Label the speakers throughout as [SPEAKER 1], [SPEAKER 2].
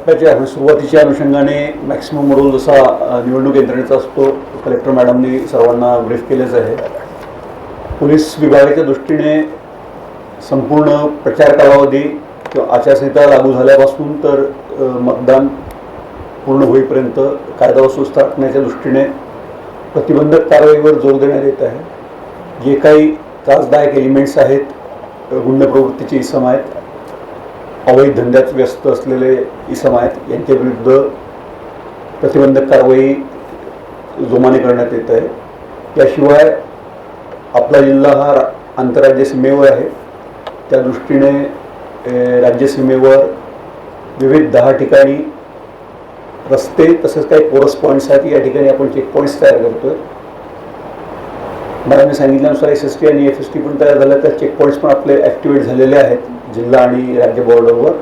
[SPEAKER 1] टप्प्याच्या सुरुवातीच्या अनुषंगाने मॅक्सिमम रोल जसा निवडणूक यंत्रणेचा असतो कलेक्टर मॅडमनी सर्वांना ब्रीफ केलेच आहे. पोलीस विभागाच्या दृष्टीने संपूर्ण प्रचार कालावधी किंवा आचारसंहिता लागू झाल्यापासून तर मतदान पूर्ण होईपर्यंत कायदा व सुव्यवस्था राखण्याच्या दृष्टीने प्रतिबंधक कारवाईवर जोर देण्यात येत आहे. जे काही त्रासदायक एलिमेंट्स आहेत, गुंड प्रवृत्तीचे इसम आहेत, अवैध धंद्यात व्यस्त असलेले इसम आहेत, यांच्याविरुद्ध प्रतिबंधक कारवाई जोमाने करण्यात येत आहे. याशिवाय आपला जिल्हा हा आंतरराज्य सीमेवर आहे. त्या दृष्टीने राज्यसीमेवर विविध 10 ठिकाणी रस्ते तसेच काही पोरस पॉईंट्स आहेत. या ठिकाणी आपण चेक पॉईंट्स तयार करतो आहे. मला सांगितल्यानुसार SST आणि FST पण तयार झाल्या. त्या चेक पॉईंट्स पण आपले ॲक्टिवेट झालेले आहेत जिल्हा आणि राज्य बॉर्डरवर.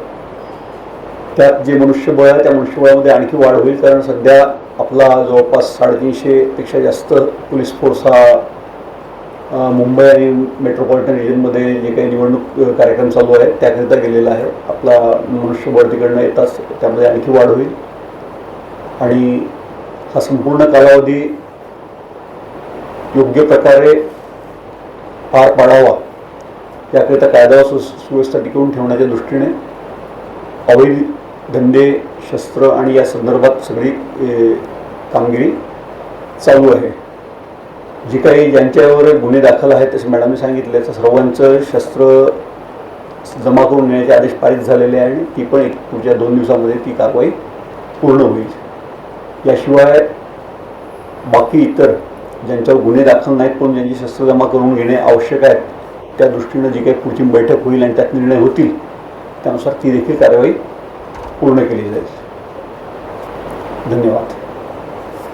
[SPEAKER 1] त्यात जे मनुष्यबळ आहे त्या मनुष्यबळामध्ये आणखी वाढ होईल, कारण सध्या आपला जवळपास 350पेक्षा जास्त पोलीस फोर्स हा मुंबई आणि मेट्रोपॉलिटन रिजनमध्ये जे काही निवडणूक कार्यक्रम चालू आहेत त्याकरिता गेलेला आहे. आपला मनुष्यबळ तिकडनं येताच त्यामध्ये आणखी वाढ होईल आणि हा संपूर्ण कालावधी योग्य प्रकारे पार पाडावा याकरिता कायदा व सुव्यवस्था टिकवून ठेवण्याच्या दृष्टीने अवैध धंदे, शस्त्र आणि या संदर्भात सगळी कामगिरी चालू आहे. जी काही ज्यांच्यावर गुन्हे दाखल आहेत तसे मॅडमने सांगितले तर सर्वांचं शस्त्र जमा करून नेण्याचे आदेश पारित झालेले आहे आणि ती पण पुढच्या 2 दिवसामध्ये ती कारवाई पूर्ण होईल. याशिवाय बाकी इतर ज्यांच्यावर गुन्हे दाखल नाहीत पण ज्यांची शस्त्र जमा करून घेणे आवश्यक आहे त्या दृष्टीनं जी काही पुढची बैठक होईल आणि त्यात निर्णय होतील त्यानुसार ती देखील कारवाई पूर्ण केली जाईल. धन्यवाद.